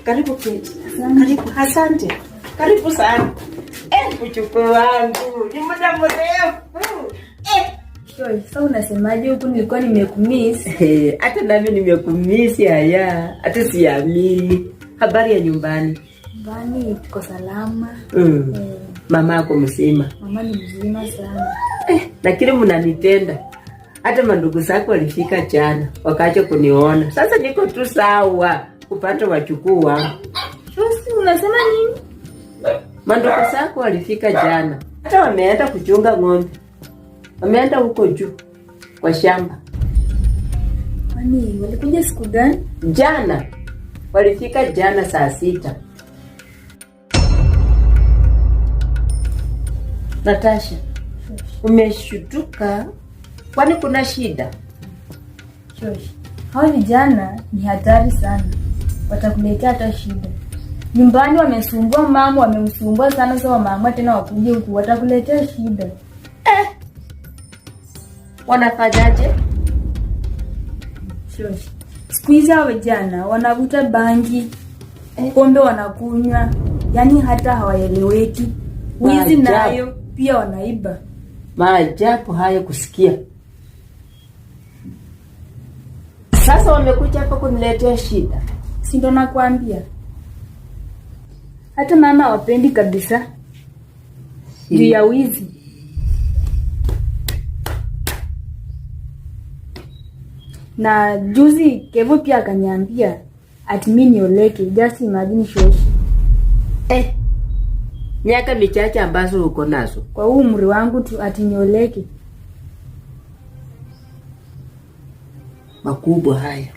Karibu keti. Karibu, asante. Karibu sana. Mchukuu wangu. Ni muda mrefu. Sasa unasemaje huku nilikuwa nimekumiss? Hata nami nimekumiss haya. Hata siamini. Habari ya nyumbani? Nyumbani tuko salama. Mama yako mzima? Mama ni mzima sana. Lakini mnanitenda. Hata mandugu zako walifika jana wakaja kuniona. Sasa niko tu sawa kupata wachukuu wangu. Sasa unasema nini? Mandugu zako walifika jana. Hata wameenda kuchunga ng'ombe. Wameenda huko juu kwa shamba. Kwani walikuja siku gani? Jana. Walifika jana saa 6. Natasha, umeshutuka? Kwani kuna shida? Shoshi, hao vijana ni hatari sana. Watakuletea hata shida. Nyumbani wamesumbua mama, wamemsumbua sana, sasa mama tena wakuje huku watakuletea shida. Wanafanyaje? Shoshi, siku hizi hao vijana wanavuta bangi, pombe wanakunywa, yani hata hawaeleweki. Wizi nayo pia wanaiba. Maajabu haya kusikia. Sasa wamekuja hapa kuniletea shida. Si ndo nakwambia. Hata mama hawapendi kabisa. Juu ya wizi. Na juzi Kevo pia akaniambia ati mimi nioleke. Just imagine Shoshi. Miaka michache ambazo uko nazo. Kwa huu umri wangu tu ati nioleke. Makubwa haya.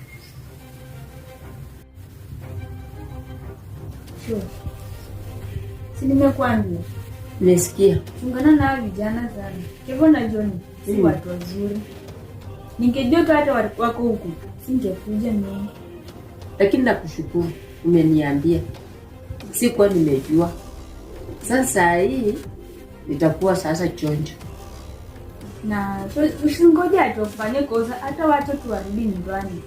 Shoshi, si nimekuambia? Nimesikia. Chungana na vijana sana. Kevo na Johnny si watu wazuri. Ningejua hata wako huku singekuja mimi. Lakini nakushukuru umeniambia. Sikuwa nimejua. Sasa hii nitakuwa sasa chonjo. Na usingoje atufanye kosa, hata watu warudi nyumbani.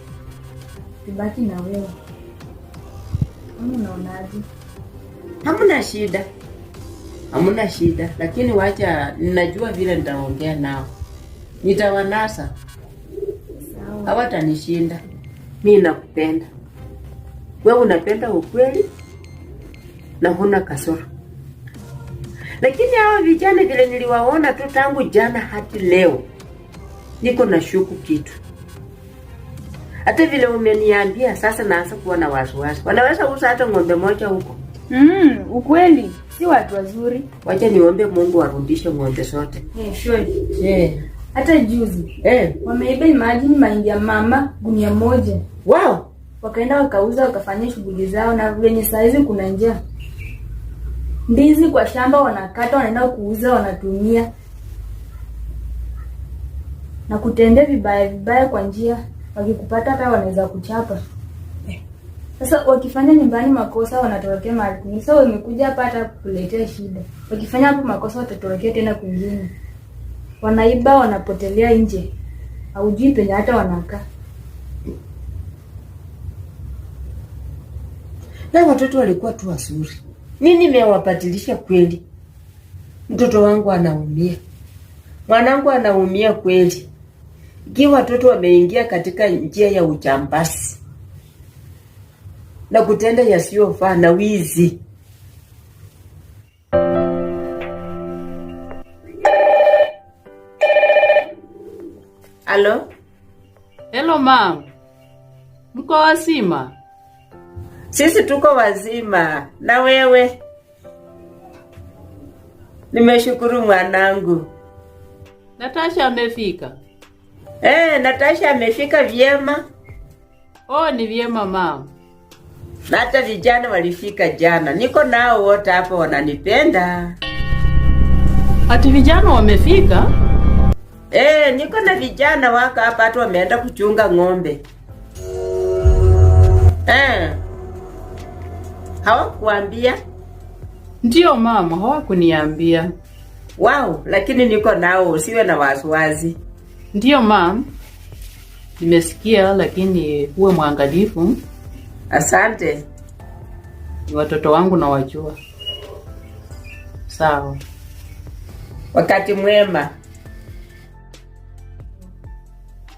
Tubaki na wewe. Unaonaje? Hamna shida. Hamna shida, lakini wacha ninajua vile nitaongea nao. Nitawanasa. Sawa. Hawatanishinda. Mimi nakupenda. Wewe unapenda ukweli na huna kasoro. Lakini hao vijana vile niliwaona tu tangu jana hadi leo, niko na shuku kitu. Hata vile umeniambia sasa naanza kuwa na wasiwasi. Wanaweza uza hata ng'ombe moja huko. Ukweli si watu wazuri. Wacha niombe Mungu arudishe ng'ombe zote. Sure. Hata juzi wameiba imagine mahindi ya mama gunia moja. Wow. Wakaenda wakauza wakafanya shughuli zao, na venye saizi kuna njaa. Ndizi kwa shamba wanakata wanaenda kuuza, wanatumia na kutendea vibaya kwa njia. Wakikupata hata wanaweza kuchapa. Sasa wakifanya nyumbani makosa wanatorokea mahali kwingine. Sasa wamekuja hapa hata kuletea shida. Wakifanya hapo makosa watatorokea tena kwingine. Wanaiba, wanapotelea nje. Haujui penye hata wanakaa. Na watoto walikuwa tu wazuri. Mimi nimewabadilisha kweli. Mtoto wangu anaumia. Mwanangu anaumia kweli. Ikiwa watoto wameingia katika njia ya ujambazi na kutenda yasiyofaa na wizi. Halo? Hello mama. Mko wazima? Sisi tuko wazima. Na wewe? Nimeshukuru mwanangu. Natasha amefika? Natasha amefika vyema. Ni vyema mama. Na hata vijana walifika jana. Niko nao wote hapa wananipenda. Ati vijana wamefika? Niko na vijana waka hapa hata wameenda kuchunga ng'ombe. Hawakuambia? Ndio mama, hawakuniambia. Wow, lakini niko nao, usiwe na wasiwasi. Ndio mama. Nimesikia, lakini uwe mwangalifu. Asante. Ni watoto wangu na wajua. Sawa. Wakati mwema.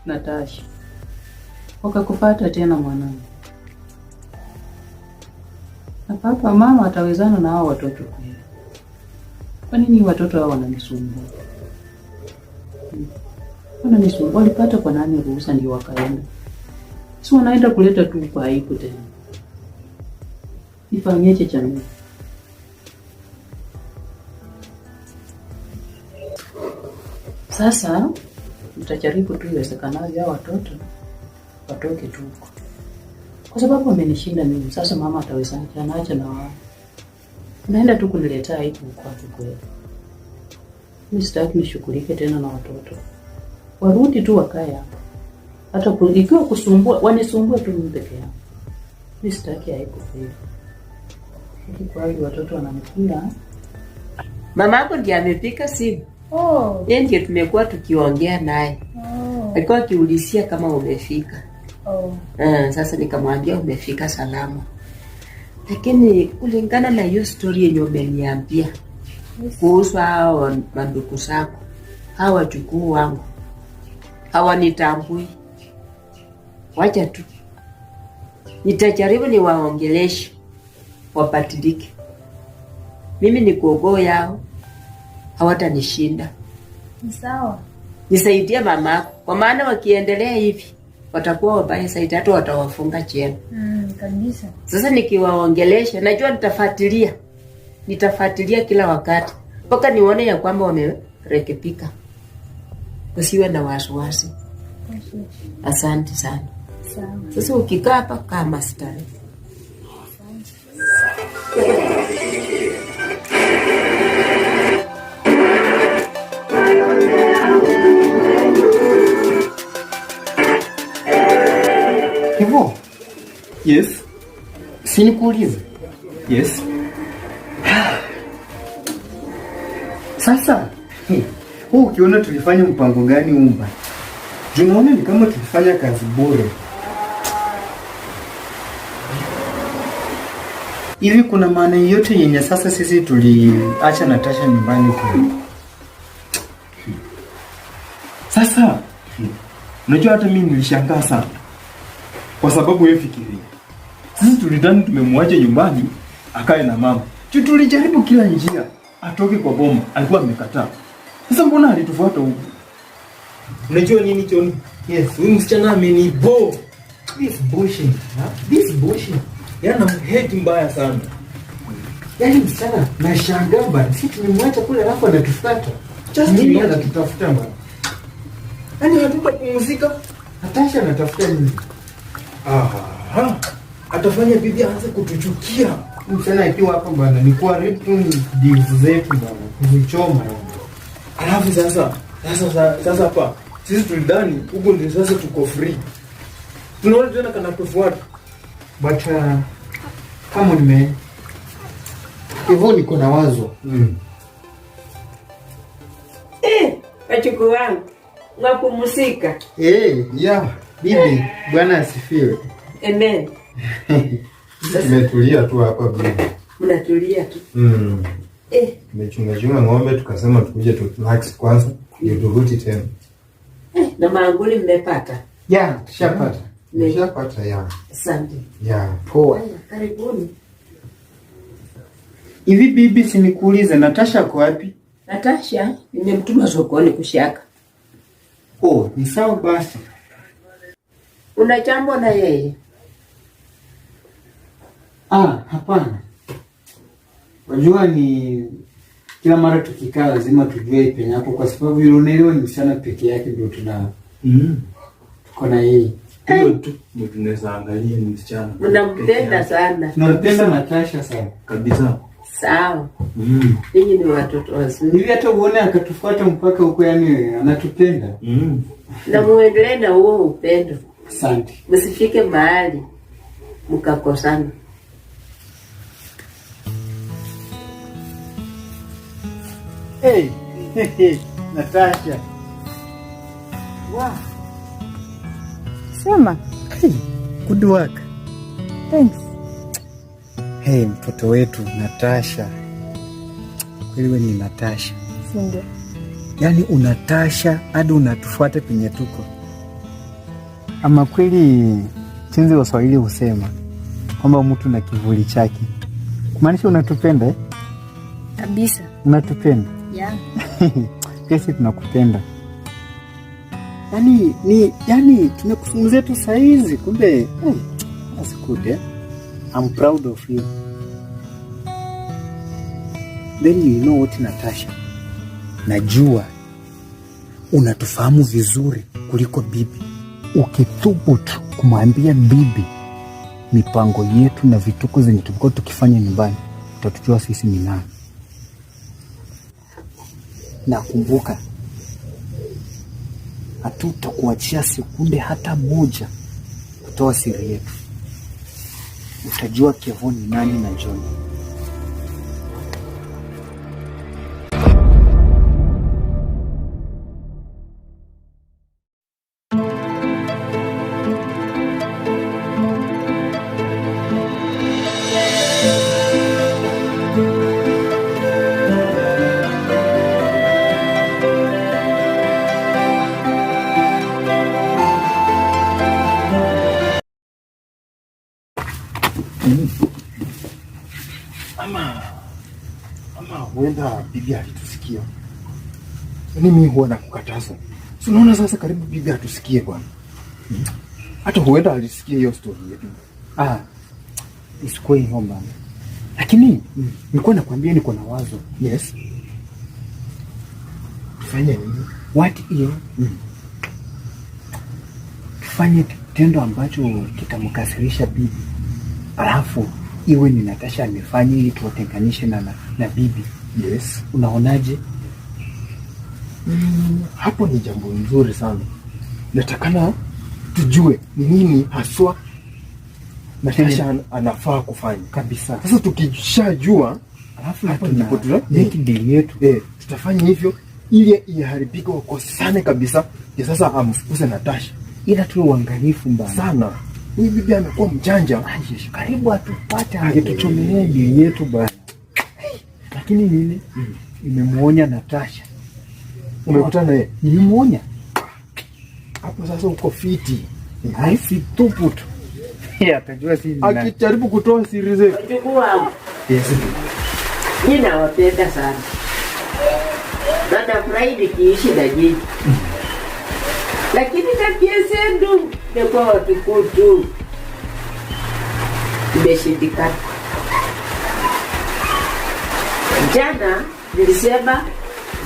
Natasha. Wakakupata tena mwanangu. Na papa mama atawezana na hao watoto kweli? Kwa nini watoto hao wananisumbua? Wananisumbua, walipata kwa nani ruhusa ndio wakaenda? Si wanaenda kuleta tu kwa aibu tena. Nifanyeje jamii? Sasa nitajaribu tu iwezekanavyo hao watoto watoke tu huko. Kwa sababu wamenishinda mimi. Sasa mama atawezana acha na wao. Naenda tu kuniletea aibu kwa kweli. Mimi sitaki nishughulike tena na watoto. Warudi tu wakae hapa. Hata ikiwa kusumbua, wanisumbue tu mimi peke yangu. Mimi sitaki aibu kweli. Kwa hiyo watoto wananikula. Mama yako ndiye amepika simu. Yeye ndiye tumekuwa tukiongea naye. Alikuwa akiulizia kama umefika. Sasa nikamwambia umefika salama. Lakini kulingana na hiyo story yenye umeniambia kuhusu hao mandugu zako, hao wajukuu wangu, hawanitambui. Wacha tu. Nitajaribu niwaongeleshe wabadilike. Mimi ni gogo yao. Hawatanishinda. Ni sawa. Nisaidie mamako. Kwa maana wakiendelea hivi watakuwa wabaya zaidi, hata watawafunga jela. Kabisa. Sasa nikiwaongelesha, najua nitafuatilia kila wakati mpaka nione ya kwamba wamerekebika. Usiwe na wasiwasi. Asante sana. Sawa. Sasa ukikaa hapa kama stari. Hivyo? Yes. Si nikuulize? Yes. Sasa, wewe ukiona tulifanya mpango gani umba? Unaona ni kama tulifanya kazi bure. Hivi kuna maana yote yenye sasa sisi tuliacha Natasha nyumbani tu? Sasa, unajua hata mimi nilishangaa sana. Kwa sababu wewe fikiria. Sisi tulidhani tumemwacha nyumbani akae na mama. Tulijaribu kila njia atoke kwa boma, alikuwa amekataa. Sasa mbona alitufuata huko? Unajua nini John? Yes. Huyu msichana amenibo. This bullshit. Yana hate mbaya sana. Yaani msichana nashangaa bana. Sisi tumemwacha kule alafu anatufuata. Nini anatutafuta bana? Yaani hatuta kupumzika. Natasha anatafuta nini? Aha. Atafanya bibi aanze kutuchukia. Msichana akiwa hapa bana ni kuharibu deals zetu bana. Kuzichoma. Alafu sasa hapa sisi tulidhani huko ndio sasa tuko free. Tunaona tena kana tufuata. But kama hivyo niko na wazo. Wajukuu wangu, mwapumzika. Yeah, bibi, Bwana asifiwe. Amen. Tumetulia tu hapa bibi. Mnatulia tu. Tumechunga ng'ombe tukasema tukuje tu relax kwanza ndio turudi tena. Na maanguli mmepata? Yeah, tushapata. Tushapata ya. Asante. Yeah, poa. Karibuni. Hivi bibi, si nikuulize Natasha kwa wapi? Natasha nimemtuma sokoni kushaka. Ni sawa basi. Una jambo na yeye? Hapana. Wajua ni kila mara tukikaa lazima tujue penye hapo kwa sababu yule ni msichana peke yake ndio tuko na yeye. Hiyo tu ndio tunaweza angalia ni msichana. Unampenda sana. Tunampenda Natasha sana. Kabisa. Sawa. Ninyi ni watoto wazuri. Hivi hata uone akatufuata mpaka huko, yani anatupenda. Na muendelee na huo upendo. Asante. Msifike mahali mkakosana. Hey, Natasha. Wow. Sema. Hey, good work. Thanks. Hey, mtoto wetu Natasha. Kweli wewe ni Natasha. Ndio. Yaani unatasha hadi unatufuata penye tuko. Ama kweli chenzi wa Swahili husema kwamba mtu na kivuli chake. Kumaanisha unatupenda Kabisa. Unatupenda? Yeah. Sisi tunakupenda. Yaani tunakusunguzia tu saizi kumbe that's good, eh? I'm proud of you. Then you know what, Natasha? Najua unatufahamu vizuri kuliko bibi. Ukithubutu kumwambia bibi mipango yetu na vituko zenye tulikuwa tukifanya nyumbani, utatujua sisi ni nani. Nakumbuka hatutakuachia sekunde hata moja kutoa siri yetu. Utajua Kevo ni nani na John. Ama huenda bibi alitusikia. Mimi huwa nakukataza. Si unaona sasa karibu bibi atusikie bwana. Hata huenda alisikia hiyo story yetu. Isikuwe hivyo bwana. Lakini nilikuwa nakwambia niko na wazo. Yes. Tufanye nini? What hiyo? Tufanye kitendo ambacho kitamkasirisha bibi. Alafu iwe ni Natasha amefanya ili tuwatenganishe na bibi. Yes. Unaonaje? Hapo ni jambo nzuri sana. Natakana tujue ni nini haswa Natasha anafaa kufanya. Kabisa. Sasa tukishajua, alafu hapo ndipo make deal yetu. Tutafanya hivyo ili iharibike wakosane kabisa. Ya sasa amfukuze Natasha. Ila tuwe uangalifu mbaya sana. Huyu bibi amekuwa mjanja. Karibu atupate angetuchomelea deal yetu bwana. Lakini nini? Nimemuonya Natasha. Umekutana naye? Nimemuonya. Hapo sasa uko fiti. Haisi tupu tu. Atajua si nini. Akijaribu kutoa siri zetu. Wajukuu wangu. Yes. Mimi nawapenda sana. Na nafurahi nikiishi na nyinyi. Lakini tabia zenu imekuwa watukutu. Imeshindikana. Jana nilisema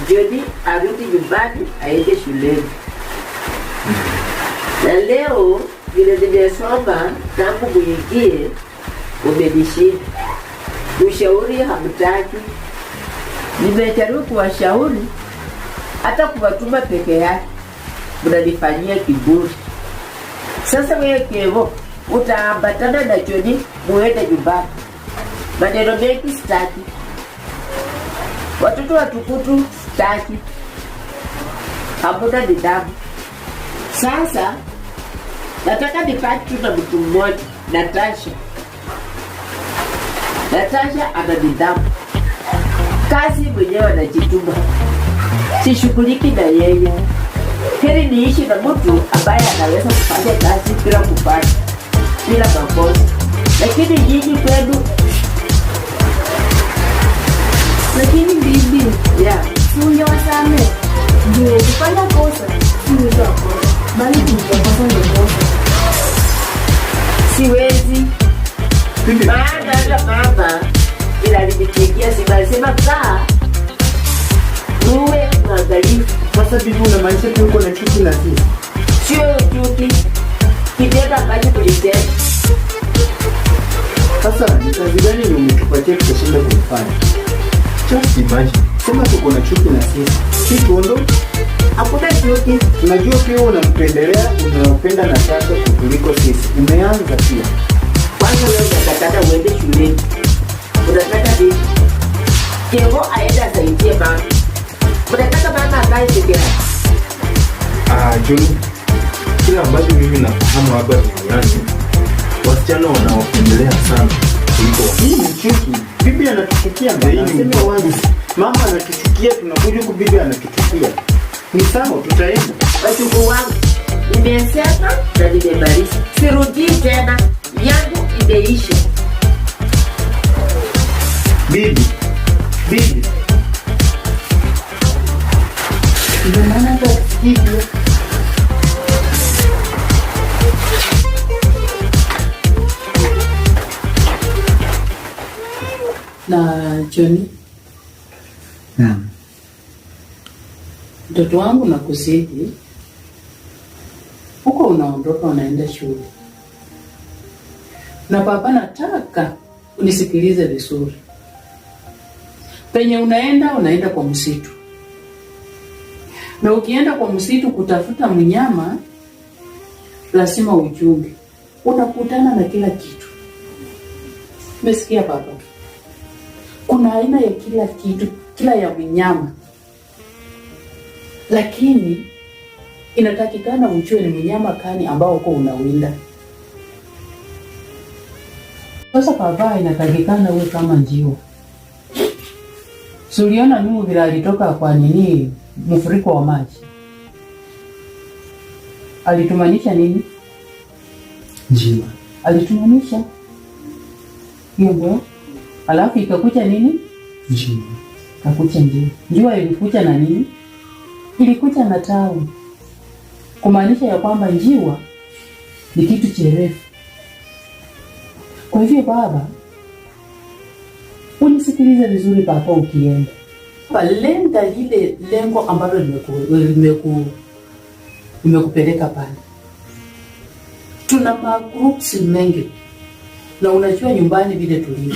Joni arudi nyumbani aende shuleni. Na leo vile nimesoma tangu muingie umenishinda. Ushauri hamtaki. Nimejaribu kuwashauri hata kuwatuma peke yake. Mnanifanyia kiburi. Sasa wewe Kevo utaambatana na Joni muende nyumbani. Maneno mengi sitaki. Watoto watukutu sitaki. Hamuna nidhamu. Sasa nataka nipate tu na mtu mmoja, Natasha. Natasha ana nidhamu. Kazi mwenyewe anajituma. Sishughuliki na yeye. Heri niishi na mtu ambaye anaweza kufanya kazi bila kupata, bila makosa. Lakini nyinyi kwenu. Lakini bibi, si ungewasame. Ndio kufanya kosa, si mtu wako. Bali kukosa ndio kosa. Siwezi. Maana hata mama ila alinipigia sema kaa uwe mwangalifu. Sasa bibi unamaanisha tu uko na chuki na sisi? Sio chuki. Kitendo ambacho tulitenda. Sasa ni kazi gani ndio umetupatia tukashinda kufanya? Just imagine. Sema tuko na chuki na sisi. Sisi tuondo? Hakuna chuki. Unajua pia unampendelea, unapenda Natasha kuliko sisi. Umeanza pia. Kwanza wewe unataka uende shuleni. Unataka nini? Kevo aende asaidie mama. Unataka mama akae peke yake. John, kila ambacho mimi nafahamu hapa duniani, wasichana wanaopendelea sana Hii ni chuki. Bibi anatuchukia bwana. Sema wazi. Mama anatuchukia, tunakuja huku bibi anatuchukia. Ni sawa, tutaenda. Wachukuu wangu, nimesema na nimebariki. Sirudii tena, yangu imeisha. Bibi. Ndio maana hivyo. Na Johnny, Naam. mtoto wangu nakusihi, huko unaondoka unaenda shule. Na baba, nataka unisikilize vizuri. Penye unaenda kwa msitu. Na ukienda kwa msitu kutafuta mnyama, lazima uchunge. Unakutana na kila kitu. Umesikia baba? Kuna aina ya kila kitu, kila ya mnyama. Lakini inatakikana ujue ni mnyama gani ambao uko unawinda. Sasa baba, inatakikana uwe kama njiwa. Suliona Nuhu vile alitoka kwa nini mfuriko wa maji? Alitumanisha nini? Njiwa. Alitumanisha hiyo. Alafu ikakucha nini? Njiwa. Kakucha njiwa. Njiwa ilikucha na nini? Ilikucha na tawi. Kumaanisha ya kwamba njiwa ni kitu cherefu. Kwa hivyo baba, unisikilize vizuri baba ukienda. Lenga lile lengo ambalo nimekupeleka pale. Tuna magroups mengi. Na unajua nyumbani vile tulivyo.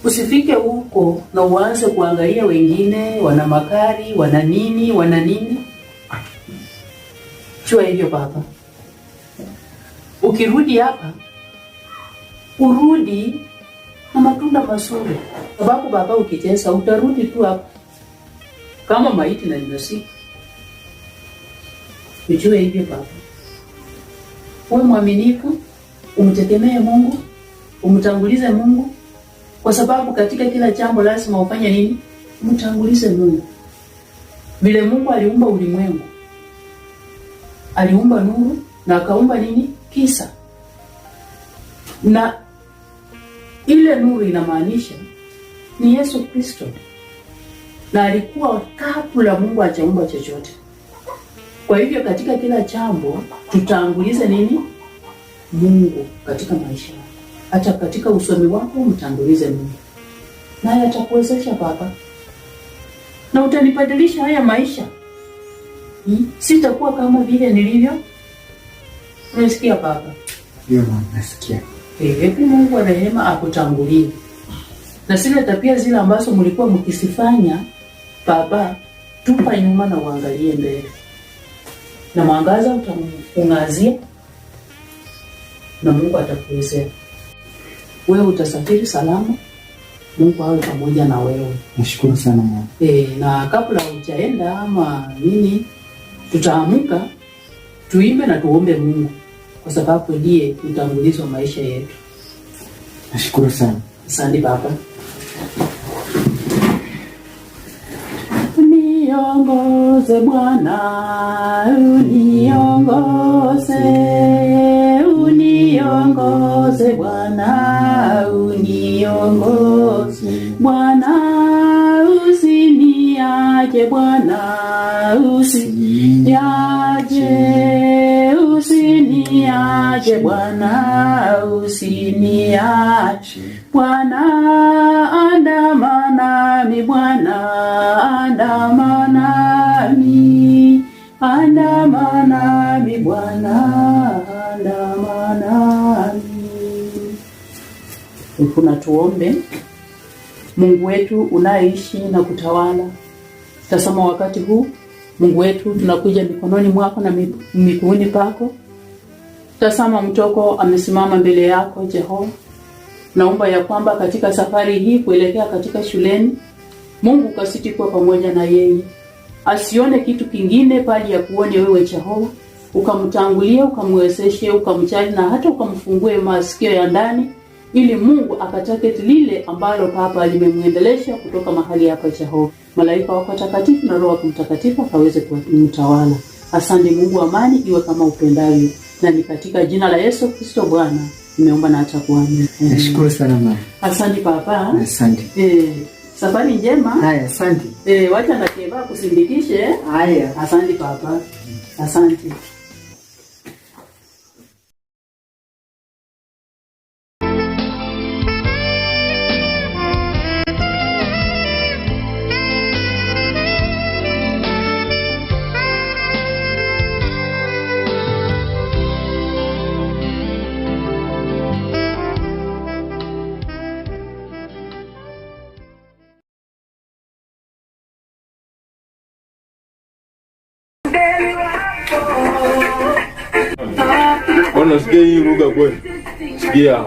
Usifike huko na uanze kuangalia wengine, wana makari, wana nini. Chua hivyo baba. Ukirudi hapa, urudi na matunda mazuri. Sababu baba, ukicheza utarudi tu hapa kama maiti na nyasi. Ujue hivyo baba. Uwe mwaminifu, umtegemee Mungu, umtangulize Mungu. Kwa sababu katika kila jambo lazima ufanye nini? Umtangulize Mungu. Vile Mungu aliumba ulimwengu, aliumba nuru na akaumba nini? Kisa. Na ile nuru inamaanisha ni Yesu Kristo. Na alikuwa kabla Mungu hajaumba chochote. Kwa hivyo katika kila jambo tutangulize nini? Mungu katika maisha. Hata katika usomi wako mtangulize Mungu. Naye atakuwezesha baba. Na utanibadilisha haya maisha. Sitakuwa kama vile nilivyo. Unasikia baba? Ndio mama, nasikia. Hebu Mungu wa rehema akutangulie. Na zile tabia zile ambazo mlikuwa mkisifanya baba, tupa nyuma na uangalie mbele. Na mwangaza utamungazia na Mungu atakuwezesha. Wewe utasafiri salama. Mungu awe pamoja na wewe. Nashukuru sana mama. Na kabla hujaenda ama nini, tutaamka tuimbe na tuombe Mungu, kwa sababu ndiye mtangulizi wa maisha yetu. Nashukuru sana. Asante baba. Uniongoze Bwana, uniongoze Bwana, uniongoze Bwana, usiniache Bwana, usiniache Bwana, usiniache Bwana, andamana nami Bwana, andamana nami Bwana, andamana nami. Kuna tuombe. Mungu wetu unaishi na kutawala, tazama wakati huu Mungu wetu tunakuja mikononi mwako na miguuni pako. Tazama mtoko amesimama mbele yako Jehova. Naomba ya kwamba katika safari hii kuelekea katika shuleni, Mungu kasiti kwa pamoja na yeye. Asione kitu kingine bali ya kuone wewe Jehova. Ukamtangulia, ukamwezeshe, ukamjali na hata ukamfungue masikio ya ndani ili Mungu akataketi lile ambalo Papa limemwendelesha kutoka mahali hapa Jehova. Malaika wako watakatifu na Roho Mtakatifu akaweze kumtawala. Asante Mungu, amani iwe kama upendavyo. Na ni katika jina la Yesu Kristo Bwana nimeomba na hata kuamini. Nashukuru sana mama. Asante Papa. Asante. Safari njema. Haya, asante. Wacha nakeba kusindikishe. Haya. Asante Papa. Asante. Ona sikia hii lugha kweli. Sikia.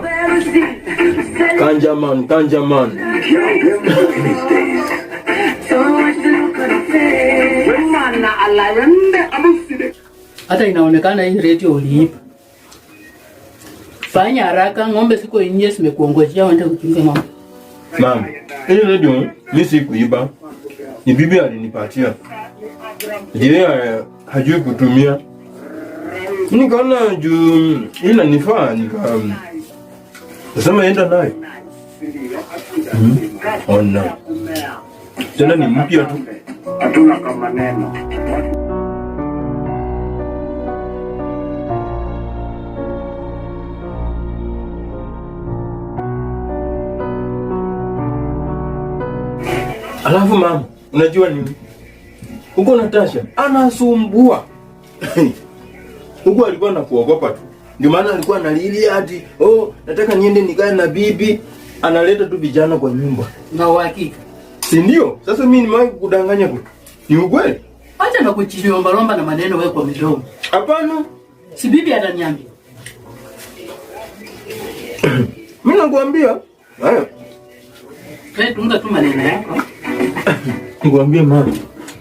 Kanjaman. Hata inaonekana hii radio uliipa. Fanya haraka, ng'ombe siko nje zimekuongojea waende kuchunga ng'ombe. Mama, hii radio mimi sikuiba. Ni bibi alinipatia. Yeye hajui kutumia. Nikaona juu inanifaa nasema enda naye. Ona. Tena ni mpya tu. Hatuna kama neno. Alafu mama, unajua nini? Huko Natasha anasumbua. Huko alikuwa anakuogopa tu. Ndio maana alikuwa analilia ati, nataka niende nikae na bibi, analeta tu vijana kwa nyumba. Na uhakika. Si ndio? Sasa mimi nimewahi kudanganya kwa. Ni ukweli? Acha na kuchilomba na maneno wewe kwa midomo. Hapana. Si bibi ataniambia. Mimi nakwambia. Haya. Tunga tu maneno yako. Nikwambie mama,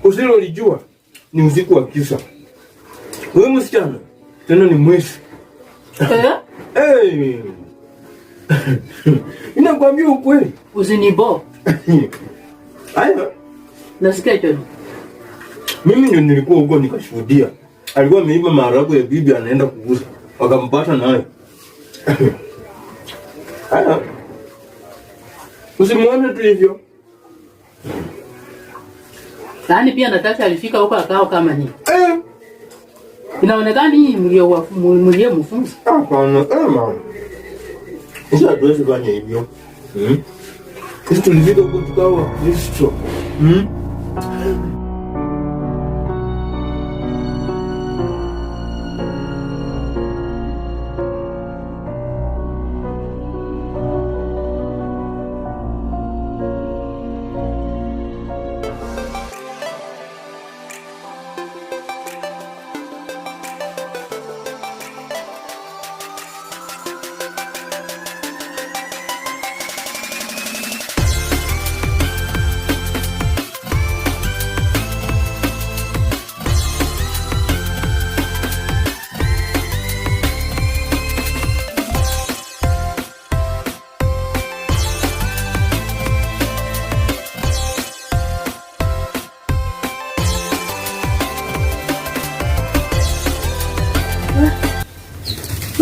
usilolijua ni usiku wa kisa. Wewe msichana, tena ni mwezi. Ninakwambia ukweli. Usinibo. Haya. Nasikia hicho. Mimi ndio nilikuwa huko nikashuhudia. Alikuwa ameiba maharagwe ya bibi anaenda kuuza. Wakampata naye. Haya. Usimuone tu hivyo. Yaani pia Natasha alifika huko akao kama nini? Inaonekana hii mlie mfunzi. Hapana, mama. Sasa hatuwezi fanya hivyo. Sisi tulifika huko tukawa Kristo.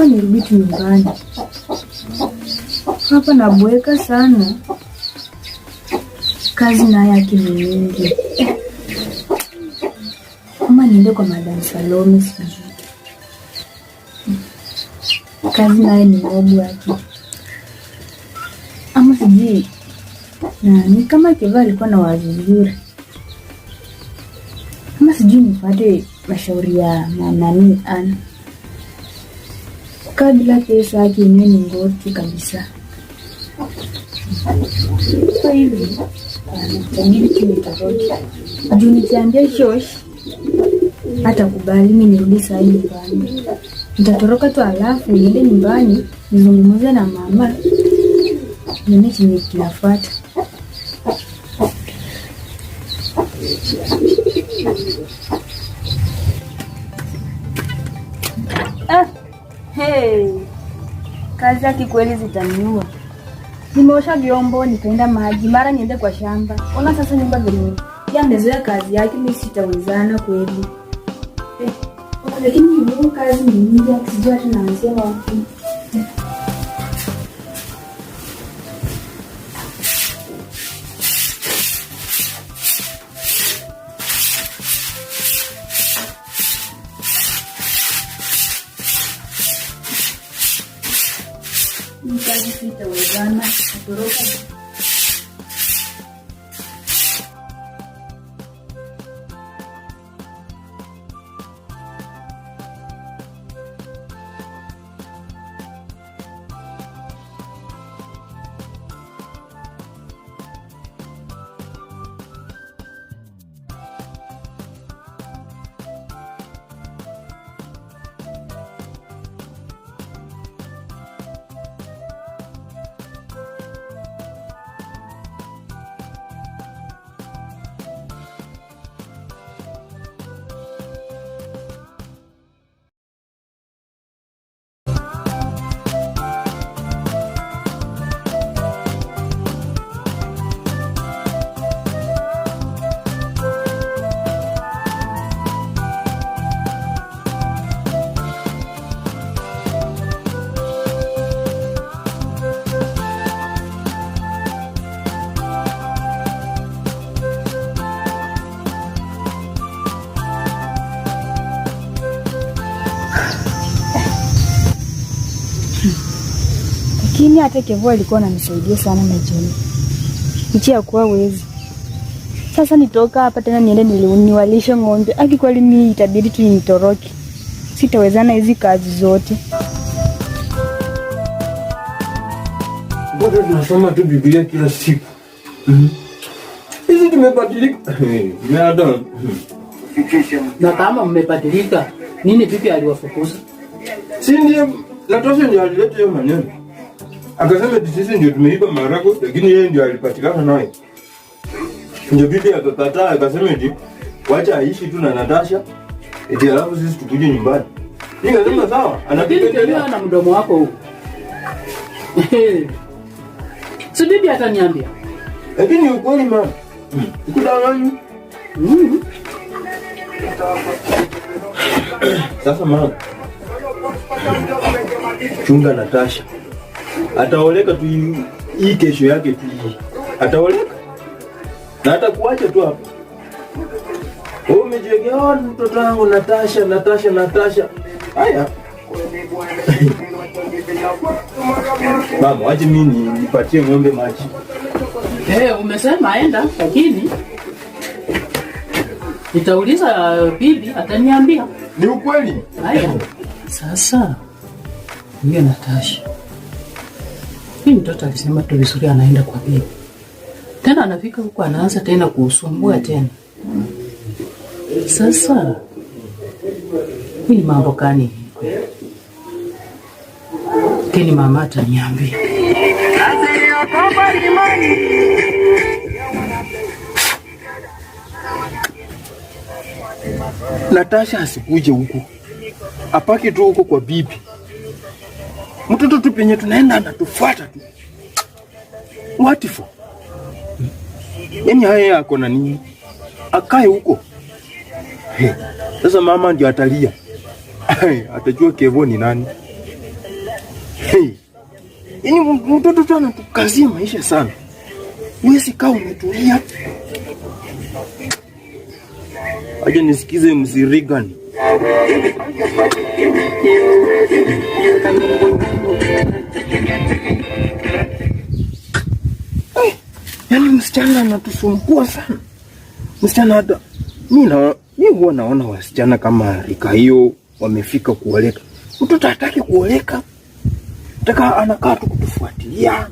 Nirudi nyumbani. Hapa nabweka sana. Kazi nayo yake ni nyingi. Kama niende kwa Madam Salome sijui. Kazi nayo ni mobu yake. Ama sijui. Na ni kama Keva alikuwa na wazo nzuri. Kama sijui nipate mashauri ya nani Ana. Kabla pesa yake yenyewe ni ngoti kabisa. Kwa hivyo, nitabidi tu nitarudi. Juu nikiambia Josh, hatakubali mimi nirudi saa hii nyumbani. Nitatoroka tu alafu niende nyumbani, nizungumze na mama. Nione chenye kinafuata. kazi zake kweli zitaniua. Nimeosha vyombo, nikaenda maji, mara niende kwa shamba. Ona sasa nyumba vile. Yeye amezoea kazi yake, mimi sitawezana kweli. Lakini mimi kazi ni nyingi, sijui hata naanzia wapi. Kazi sitawezana, natoroka. Lakini hata Kevo alikuwa ananisaidia sana na John. Licha ya kuwa wezi. Sasa nitoka hapa tena niende niwalishe ng'ombe. Akikweli mimi itabidi tu nitoroke. Sitawezana hizi kazi zote. Bado tunasoma tu Biblia kila siku. Hizi tumebadilika. Na kama mmebadilika, nini bibi aliwafukuza? Si ndiye Natasha ndiye alileta hiyo maneno. Akasema sisi ndio tumeiba marago, lakini yeye ndio alipatikana naye. Ndio bibi akakataa, akasema eti wacha aishi tu na Natasha, eti alafu sisi tukuje nyumbani. Nikasema sawa, anapiga na mdomo wako huko. Si bibi ataniambia. Lakini ukweli mama. Ukudanganya. Sasa mama. Chunga Natasha. Ataoleka tu hii kesho yake tu. Ataoleka. Na hata kuacha tu hapa. Wewe umejiwekea mtoto wangu Natasha. Haya. Mama, waje mimi nipatie ng'ombe maji. Umesema aenda, lakini nitauliza bibi ataniambia. Ni ukweli? Haya. Sasa huyo Natasha. Mimi mtoto alisema tu vizuri anaenda kwa bibi. Tena anafika huko anaanza tena kusumbua tena. Sasa ni mambo gani? Kini mama ataniambia. Natasha asikuje huko. Apaki tu huko kwa bibi. Mtoto tu penye tunaenda anatufuata tu. What for? Yaani haya yako na nini? Akae huko. Sasa mama ndio atalia. Atajua Kevo ni nani. Yaani mtoto tu anatukazia maisha sana. Wewe kaa umetulia. Aje nisikize msirigani. Yaani msichana anatusumbua sana. Msichana hata mimi huwa naona wasichana kama rika hiyo wamefika kuoleka. Mtoto hataki kuoleka. Nataka anakaa tu kutufuatilia.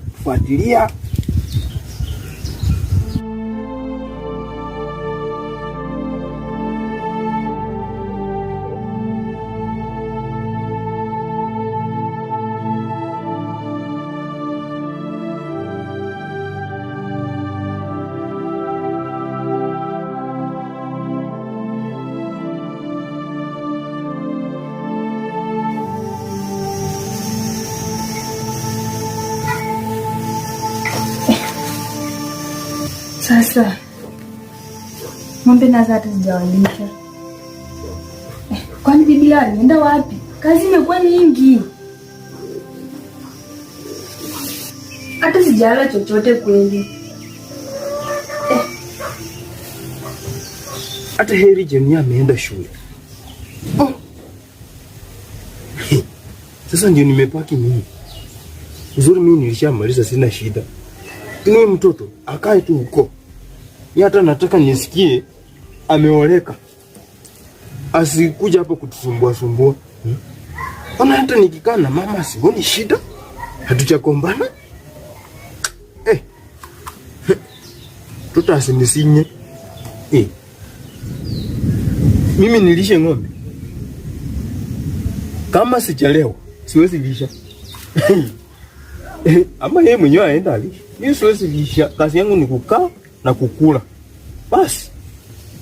Sasa ng'ombe nazo hata sijawalisha. Kwani bibi alienda wapi? Kazi imekuwa nyingi. Hata sijala chochote kweli. Hata heri Jeni ameenda shule. Sasa ndio nimepaki mimi. Uzuri mimi nilishamaliza, sina shida. Ni mtoto akae tu huko. Ni hata nataka nisikie ameoleka. Asikuja hapo kutusumbua. Ona hata nikikaa na mama sioni shida. Hatujakombana. Mtoto asinisinye. Mimi nilishe ng'ombe. Kama sijalewa siwezi lisha. Ama yeye mwenyewe aenda alisha. Mimi siwezi lisha. Kazi yangu ni kukaa na kukula. Basi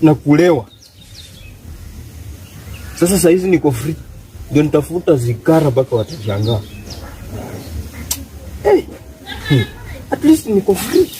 na kulewa. Sasa saizi niko free. Ndio nitafuta zikara mpaka watashangaa. At least niko free.